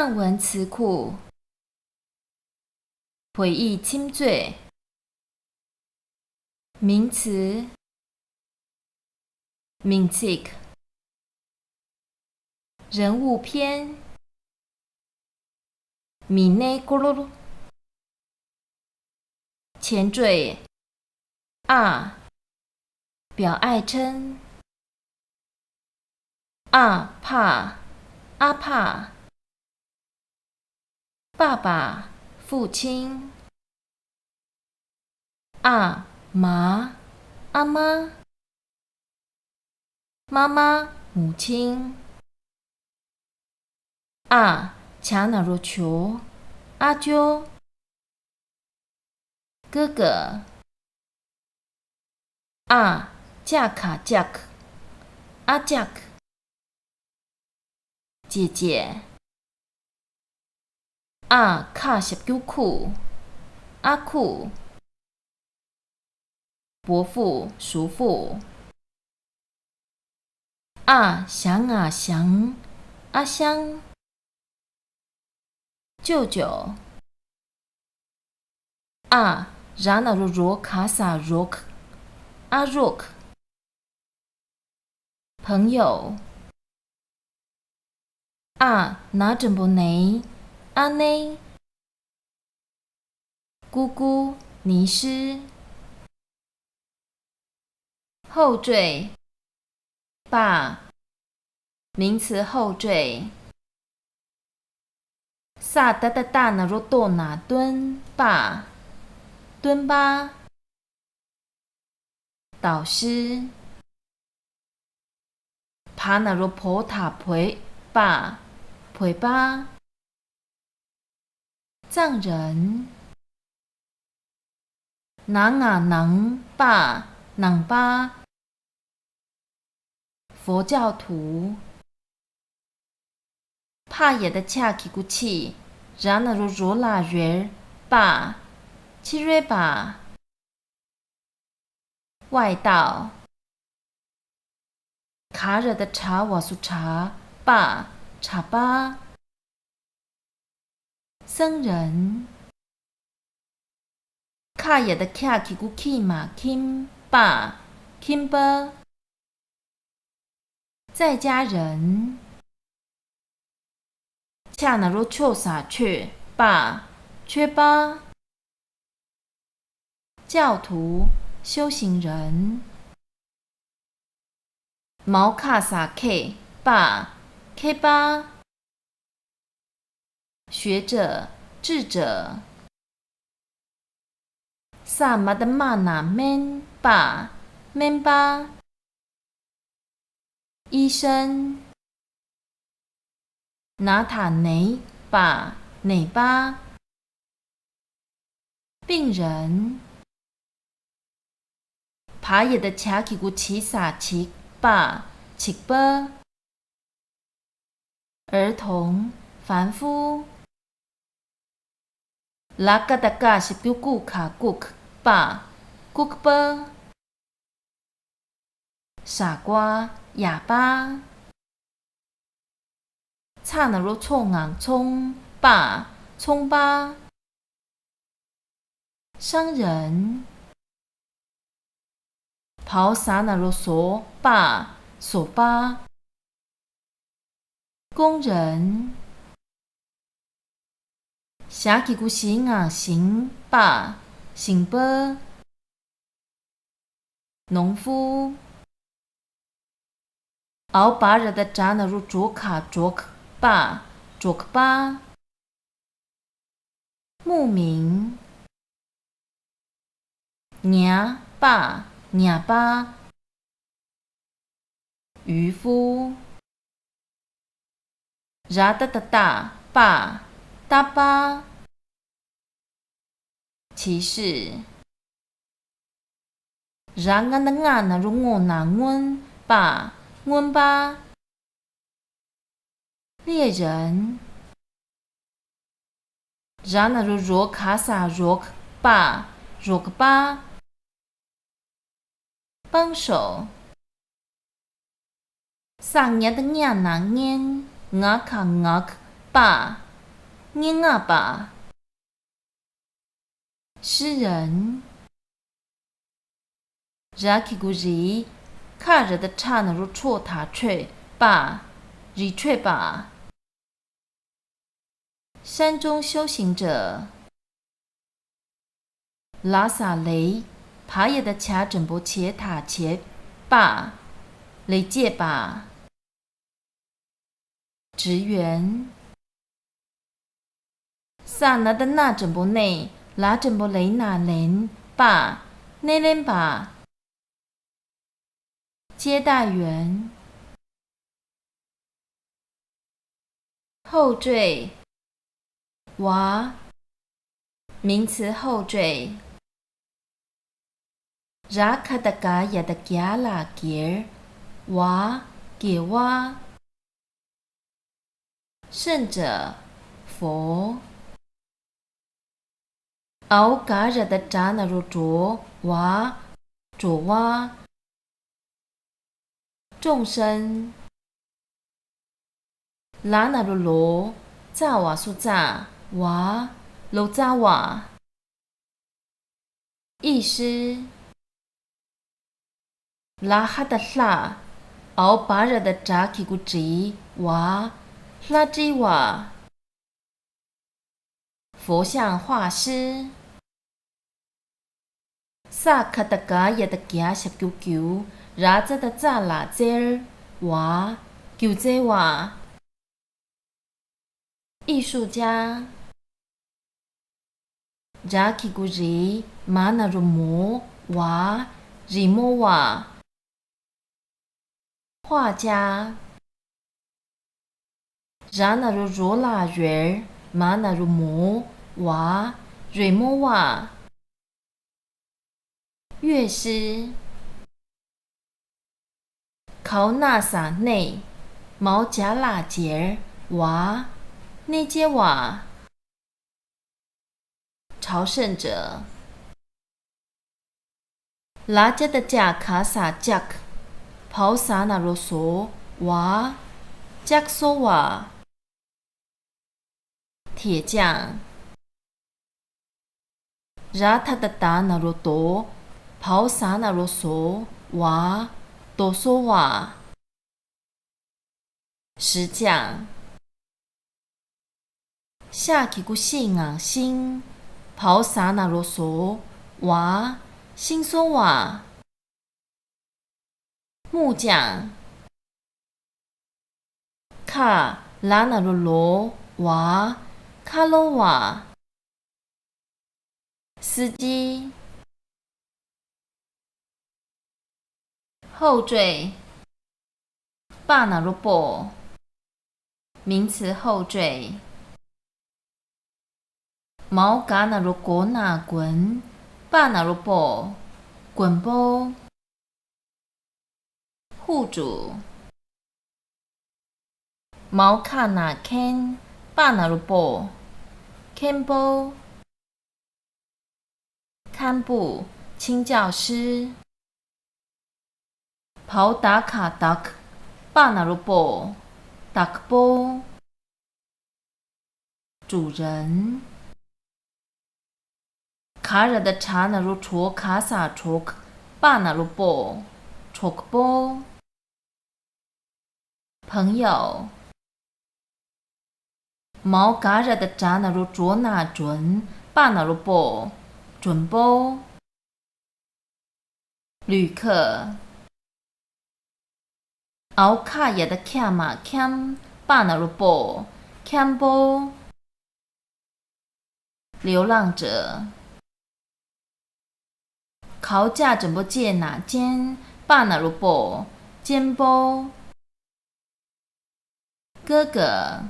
汉文词库，回忆侵罪。名词 Mintik， 人物篇 Mineguru， 前缀啊，表爱称啊怕阿怕，爸爸父亲啊妈阿妈，妈妈母亲啊强纳若球阿啾，哥哥啊架卡架克阿架克，姐姐啊卡什丢库阿库，伯父叔父啊祥啊祥阿香，舅舅啊然纳若若卡萨若克阿若克，朋友啊拿着不内阿内，姑姑尼师，后缀爸，名词后缀萨达达达那若多那敦爸，敦巴，导师爬那若婆塔陪爸陪巴，藏人囊啊囊爸囊巴，佛教徒怕也的恰基古气，然那若若拉月爸七瑞巴，外道卡热的茶瓦苏茶爸茶巴，僧人卡也的恰基古气嘛 kim 爸 kim 巴，在家人恰那若秋撒却爸缺巴，教徒修行人毛卡萨 K 爸 K 巴，学者智者萨玛的玛那 man 爸 man 巴，医生拿塔内爸内巴，病人爬也的恰基古奇萨奇爸奇巴，儿童凡夫拉嘎达嘎是标古卡古克爸古克巴，傻瓜哑巴差那若冲昂冲爸冲巴，商人跑撒那若索爸索巴，工人下基古行啊行爸行巴，农夫熬把热的扎那如卓卡卓克巴卓克巴，牧民娘爸娘巴，渔夫拉达达达爸达巴，骑士然安的安那如我那温爸温巴，猎人然那如若卡萨若克巴若克巴，帮手上年的年那年，我卡我克爸念啊吧，诗人。Raki guji，卡着的刹那如错塔翠吧，日翠吧。山中修行者，拉萨雷，爬野的卡整波切塔切吧，雷界吧。职员，萨那的那整波内，拉整波雷那连吧，内连吧。接待员，后缀，哇，名词后缀。Raka da gaya da gyala gir，哇，给哇。圣者，佛。熬嘎着的扎那如着哇，着哇。众生，拉那如罗，扎瓦苏扎哇，罗扎瓦。意师，拉哈的拉，熬巴着的扎基古吉哇，拉吉瓦。佛像画师，萨卡达嘎也的加什九九，拉扎的扎拉泽哇，九泽哇。艺术家，扎基古吉马那如摩哇，日摩哇。画家，扎那如罗拉月马那如摩哇，瑞摩哇。乐师，考纳萨内毛加拉杰哇，内杰瓦。朝圣者，拉加的加卡萨加克，跑萨那罗索哇，加克索瓦。铁匠，拉他的达那罗多，跑萨那罗索哇，多索瓦。石匠，下起古信昂心，跑萨那罗索哇，新索瓦。木匠，卡拉那罗罗哇，卡罗瓦。司机，后缀，巴那罗波，名词后缀。毛嘎那罗果那滚，巴那罗波，滚波。户主，毛卡那 ken， 巴那罗波 ，ken 波。堪布，清教师。跑打卡达克，巴那罗波，达克波。主人，卡热的查那罗戳卡萨戳克，巴那罗波，戳克波。朋友，毛嘎热的扎那罗卓那准，巴那罗波，准波。旅客，奥卡也的卡马坎，巴那罗波，坎波。流浪者，考驾怎么借哪间，巴那罗波，肩波。哥哥，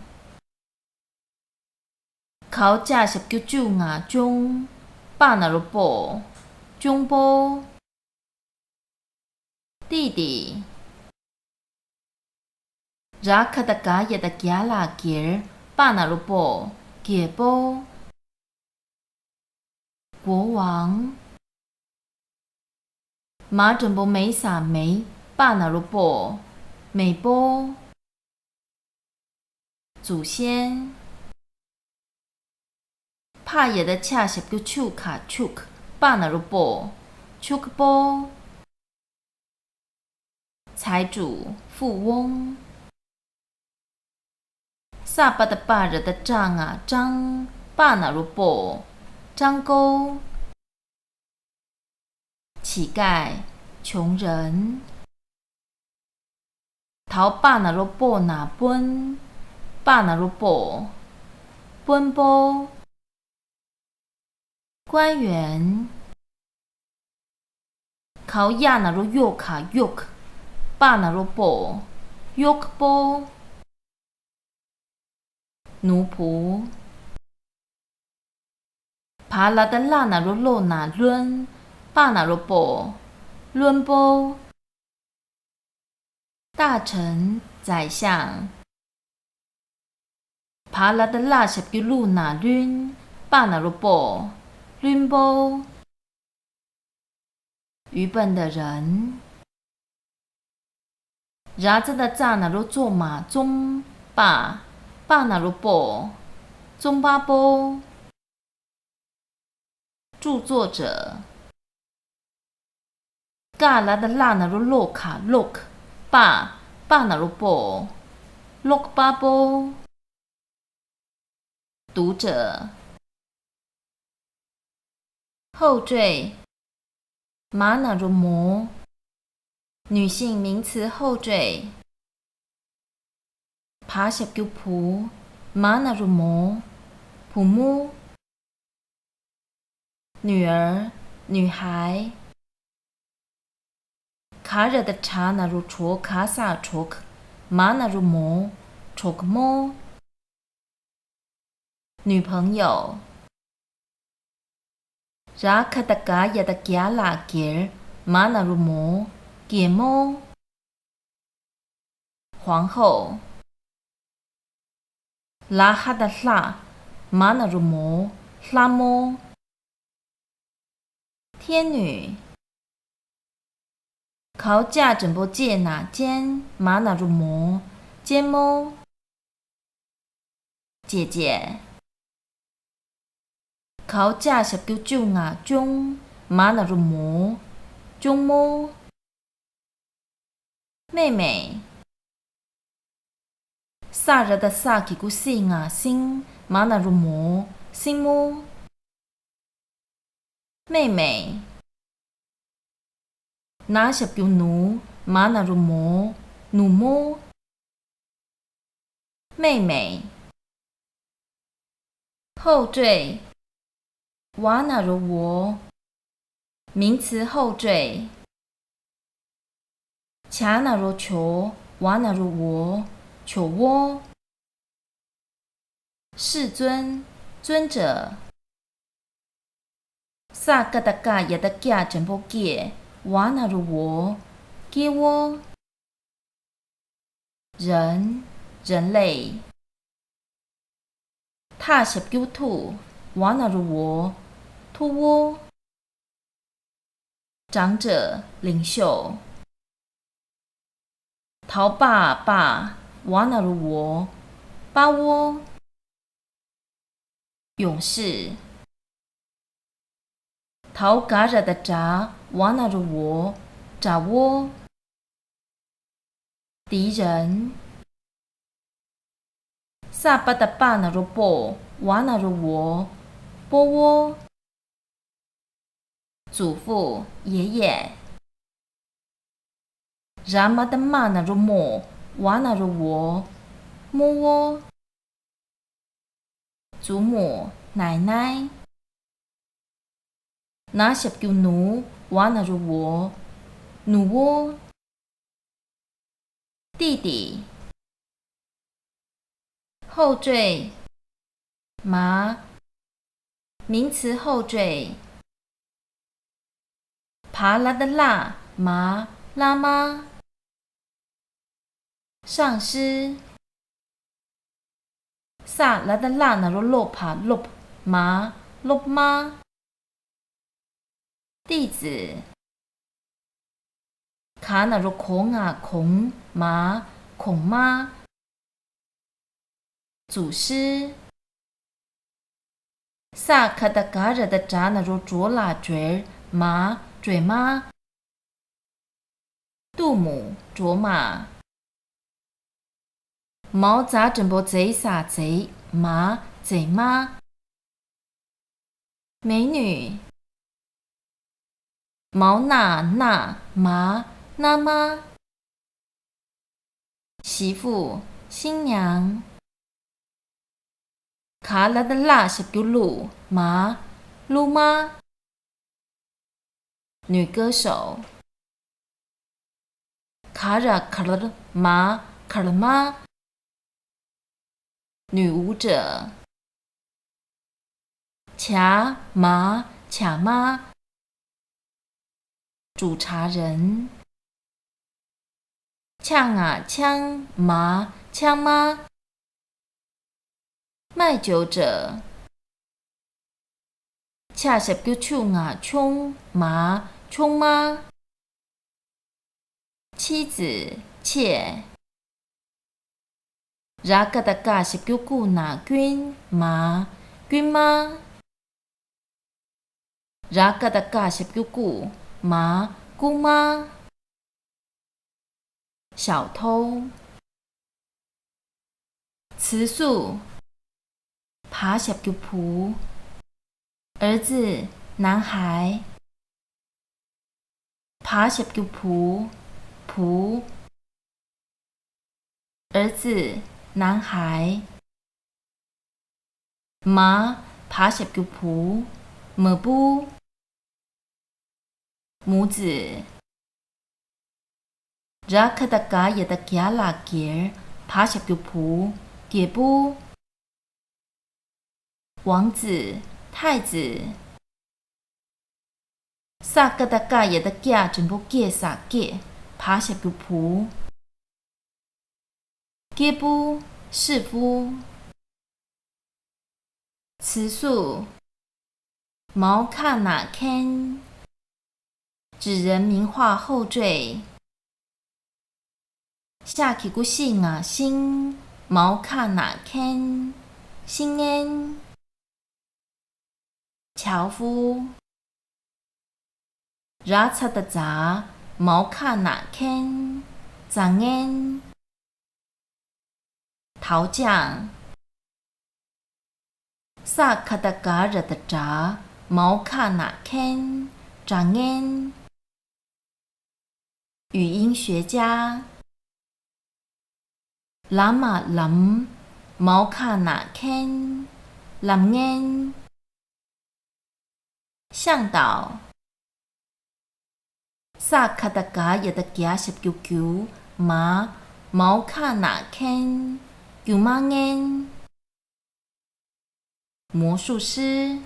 考驾十九九牙中，巴那罗波，中波。弟弟，拉卡达嘎也的加拉吉，巴那罗波，吉波。国王，马准波梅萨梅，巴那罗波，美波。祖先，怕也的恰是叫手卡 chuk， 巴那罗波 chuk 波。财主富翁。萨巴的巴热的张啊张，巴那罗波张钩。乞丐穷人。逃巴那罗波那奔，巴那罗波奔波。官员。考亚那罗右卡右，巴那罗波右波。奴仆。帕拉的拉那罗罗那伦，巴那罗波伦波。大臣宰相。帕拉的拉什比路那伦，巴那罗波伦波。愚笨的人。然子的扎那罗做马中巴，巴那罗波中巴波。著作者。嘎拉的拉那罗洛卡洛克，巴那罗波洛巴波。读者。后缀。马那罗摩，女性名词后缀。爬什叫仆，马那罗摩，普木。女儿，女孩。卡热的查那罗戳卡萨戳克，马那罗摩，戳克摩。女朋友。然卡达嘎亚的加拉吉尔，马那罗摩，吉摩。皇后。拉哈的拉，马那罗摩，拉摩。天女。考驾整波借那间，马那罗摩，肩摩。姐姐。考驾什叫中啊中，马那罗摩，中摩。妹妹。萨热的萨基古星啊星，马那罗摩，星摩。妹妹。那什叫奴，马那罗摩，奴摩。妹妹。后缀。瓦那罗沃，名词后缀。卡那罗球，瓦那罗沃，球窝。世尊，尊者。萨嘎达嘎也的嘎整波给，瓦那罗沃，给窝。人，人类。他什叫兔，瓦那罗沃，兔窝。长者，领袖。逃爸爸，瓦那罗沃，巴窝。勇士。逃嘎热的扎，瓦那罗沃，扎窝。敌人。萨巴的巴那罗波，瓦那罗沃，波窝。祖父，爷爷。然妈的妈那罗莫，瓦那罗沃，摩窝。祖母，奶奶。那什叫奴，瓦那罗沃，奴窝。弟弟。后缀。麻，名词后缀。爬拉的拉，麻，拉妈。上师。萨拉的拉那罗洛帕洛麻，洛妈。弟子。卡那罗孔啊孔麻，孔妈。祖师。萨卡达嘎热的扎那如卓拉嘴马嘴妈，杜母卓玛，毛扎整波贼撒贼马贼妈，美女，毛娜娜麻那妈，媳妇新娘。卡拉的拉是叫鲁妈鲁妈，女歌手。卡拉卡拉妈卡拉妈，女舞者。卡妈卡妈，煮茶人。呛啊呛妈呛妈，卖酒者。恰是叫冲啊冲妈冲妈，妻子妾。拉嘎达嘎是叫姑那君妈君妈，拉嘎达嘎是叫姑妈姑妈。小偷。词素。爬是叫仆。儿子男孩。爬是叫仆仆。儿子男孩。妈爬是叫仆母布。母子。拉卡达嘎也的加拉杰爬是叫仆杰布。王子太子。萨嘎达嘎也的加全部介萨介爬是叫仆杰布士夫。词素。毛看哪看，指人名画后缀。下起个姓啊姓，毛看哪看，姓恩。樵夫。拉查的杂，毛看哪看，长恩。陶匠。萨卡达嘎热的杂，毛看哪看，长恩。语音学家。拉玛林，毛看哪看，林恩。向导。萨卡达嘎也的加是叫叫马毛看哪看，叫马恩。魔术师。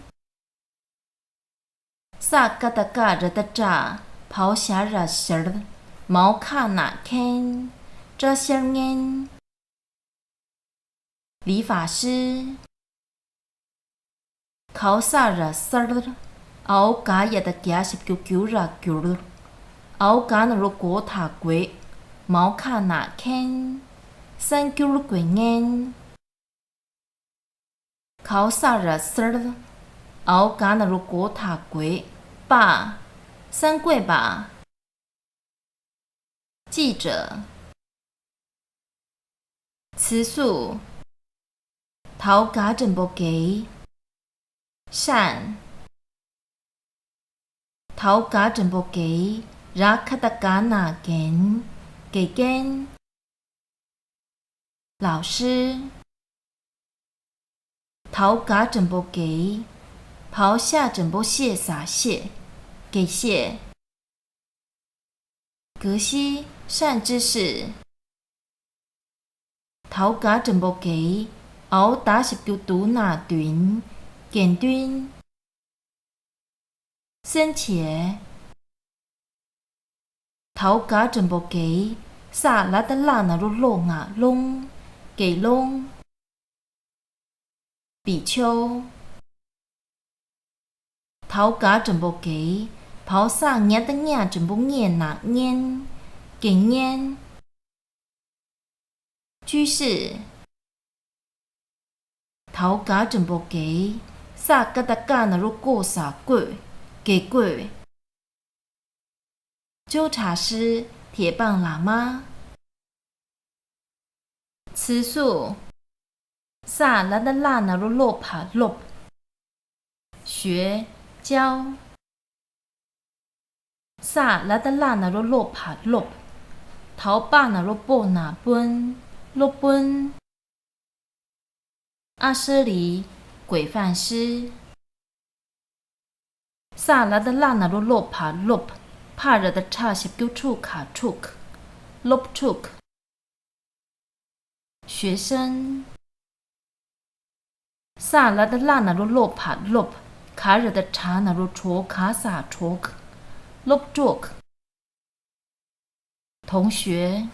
萨嘎达嘎热的扎，跑下热事毛看哪看，这些恩。理发师。考萨热事熬嘎也的加是叫叫热叫。熬嘎那如果塔鬼，毛看哪看，三九了鬼恩。考萨热事熬嘎那如果塔鬼，爸，三贵吧。记者。词素。头家真不给。善。头家真不给。拉卡达嘎那根给根。老师。头家真不给，袍下真不谢洒谢给谢。格西善知识。头家真不给，熬打是叫读那段简短。生茄。头家真不给，萨拉的拉那如弄啊弄给弄。比丘。头家真不给，袍上捏的捏真不捏那捏给捏。居士。头家真不给，萨嘎达嘎那罗过撒贵，给贵。纠察师，铁棒喇嘛。词素，萨拉达拉那罗洛帕洛，学教。萨拉达拉那罗洛帕洛，陶巴那罗波那奔，洛奔。阿舍离，规范师。萨拉达拉那罗洛帕洛，帕热的差些丢出卡出克，洛出克。学生。萨拉达拉那罗洛帕洛，卡热的差那罗戳卡萨戳克，洛戳克。同学。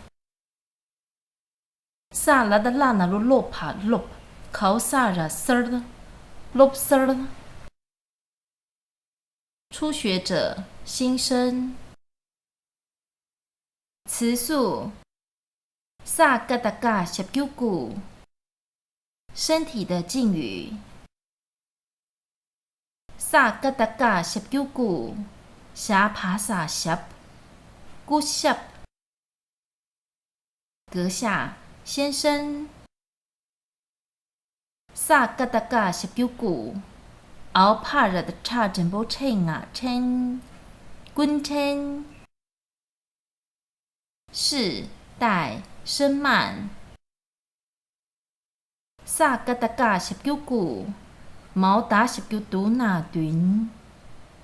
萨拉达拉那罗洛帕洛，考萨热丝儿，洛丝儿。初学者，新生。词素，萨嘎达嘎什九古，身体的敬语。萨嘎达嘎什九古，霞爬萨什，古什。阁下，先生。萨嘎达嘎什九古。熬怕热的差真不称啊称，滚称。是待声慢。萨嘎达嘎十九古，毛打十九度那段，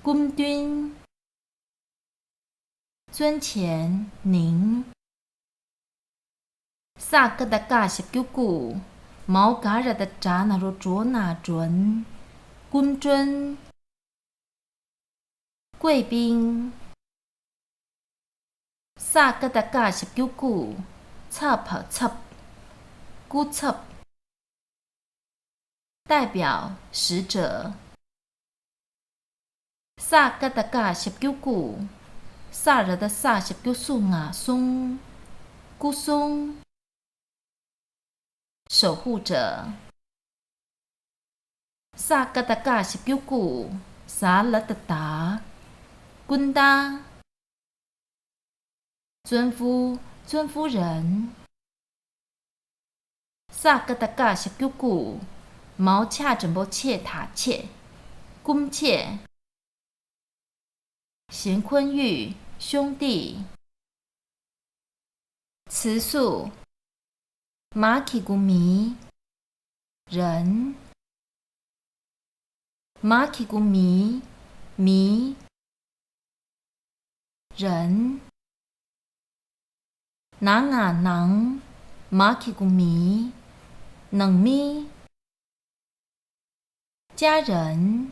滚端。尊前您。萨嘎达嘎十九古，毛嘎热的扎那罗卓那准。滚尊。贵宾。萨嘎达嘎十九古，插拍插，古插。代表使者。萨嘎达嘎十九古，萨热的萨十九松啊松，古松。守护者。萨嘎达嘎十九古，萨拉达达，滚达。尊夫，尊夫人。萨嘎达嘎十九古，毛恰整波切塔切，公切。贤坤玉，兄弟。词素，马基古弥，人。马基古弥，弥。人。囊啊囊，马基古弥，能咪。家人。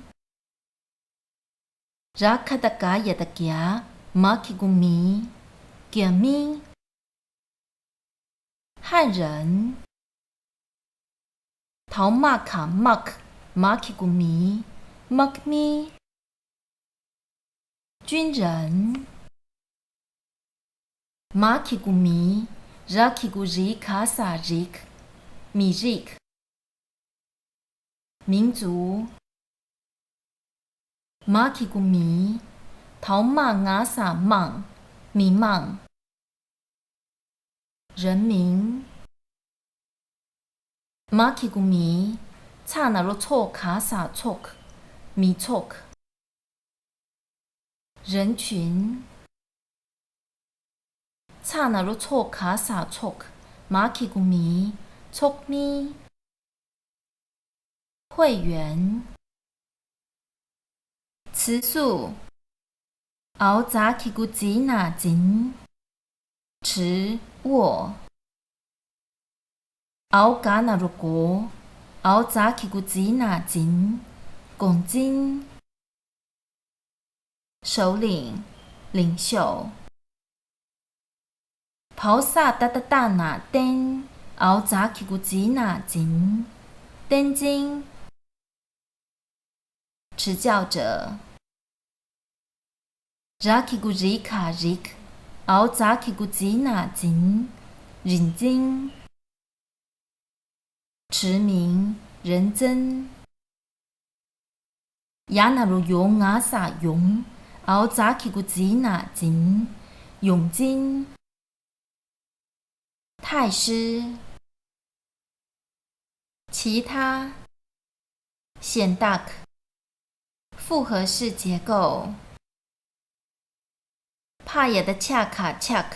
拉卡达嘎亚达嘎，马基古弥，给咪。汉人。陶马卡马克，马基古弥，马咪。军人。马基古弥，拉基古里卡萨里克，米里克。民族。马基古弥，陶马雅萨莽，米莽。人民。马基古弥，差那罗错卡萨错克，米错克。人群。差那罗错卡萨错克，马基古弥，错咪。会员。词素，熬扎基古吉那金，持握。熬嘎那罗国，熬扎基古吉那金，拱金。首领，领袖。跑萨达达达那登，熬扎基古吉那金，登金。持教者。扎基古里卡里克，熬扎基古吉那金，认真。持名，人真。雅那如用啊撒用，熬扎起个金那金，用金。太师，其他，显大，复合式结构。帕也的恰卡恰，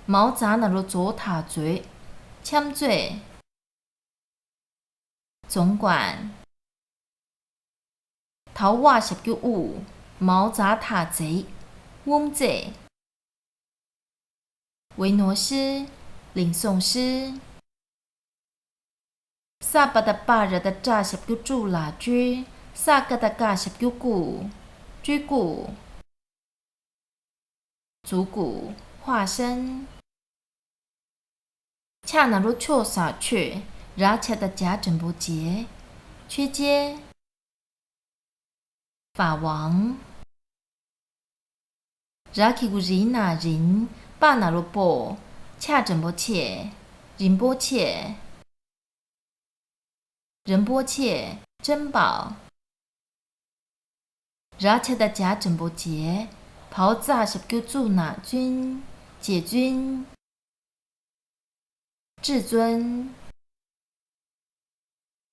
毛扎那如左塔嘴，枪嘴。总管，头话十叫五，毛扎塔贼，翁贼。维诺斯，领诵师。萨巴的巴热的扎十叫住啦居，萨格的嘎十叫古，居古。足骨，化身。恰那如错撒去，然恰的假整不结，缺接。法王，然起古人那人，巴那如波，恰整不切，仁波切。仁波切，珍宝。然恰的假整不结，跑炸十叫住那君，解君。至尊，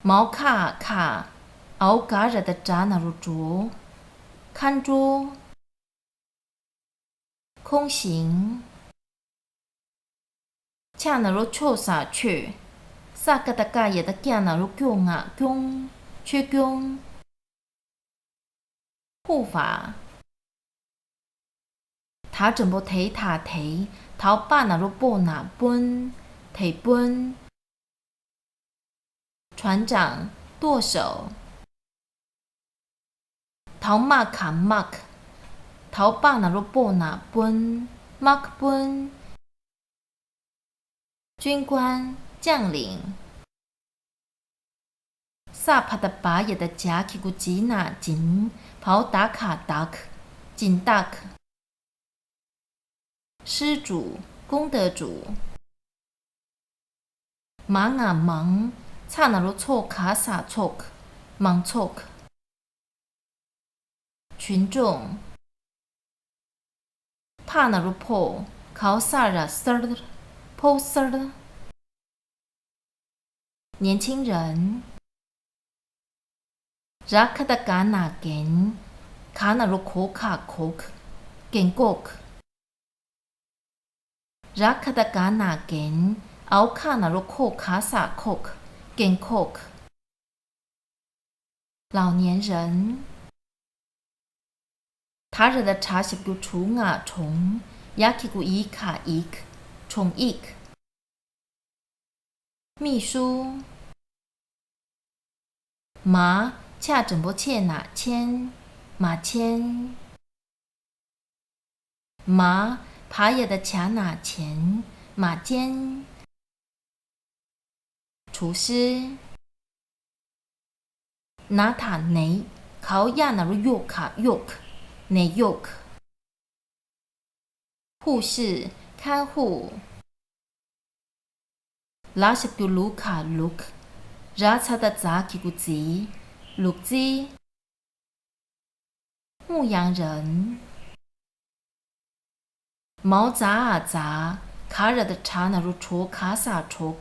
毛卡卡，熬嘎热的扎那如着，看着。空行，恰那如错撒去，萨格的嘎也的嘎那如供啊供，缺供。护法，他整部提塔提，头巴那如波那奔，提奔。船长，舵手。头马卡马，头巴那如波那奔，马奔。军官，将领。萨帕的巴也的夹起古吉那紧，跑打卡达克，紧达克。施主，功德主。忙啊忙，差那如错卡撒错，忙错。群众，怕那如破，考萨拉丝儿，破丝儿。年轻人，拉克的嘎那根，卡那如口卡口，根国。拉克的嘎那根，熬卡那如口卡撒口，根国。老年人，他人的茶是个虫啊虫，也是个一卡一，虫一。秘书，马恰整不切哪签，马签。马爬也的恰哪钱，马尖。厨师，拿塔内，烤亚那如肉卡肉，内肉。护士，看护。拉是叫卢卡卢，然查的扎起个字，卢字。牧羊人，毛扎啊扎，卡热的茶那如戳卡萨戳，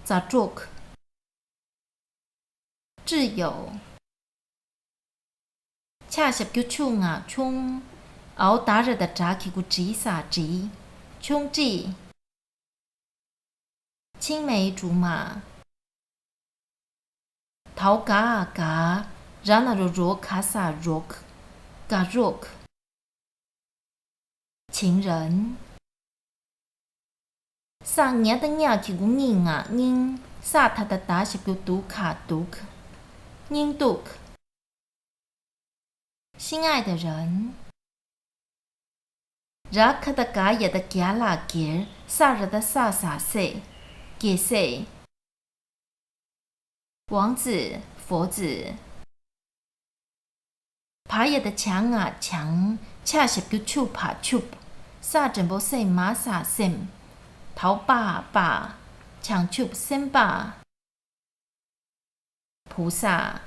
扎捉。挚友，恰是叫冲啊冲，熬打热的扎起个字萨字，冲字。青梅竹马，头嘎啊嘎，然那如若卡萨若，嘎若。情人，萨伢的伢起个人啊人，萨他的打是叫杜卡杜，人杜。心爱的人，然克的嘎也的嘎啦嘎，萨热的萨萨塞。给谁？王子，佛子。爬也的墙啊墙，恰是叫手爬手，萨整部塞马萨森，头把把，墙手森把。菩萨，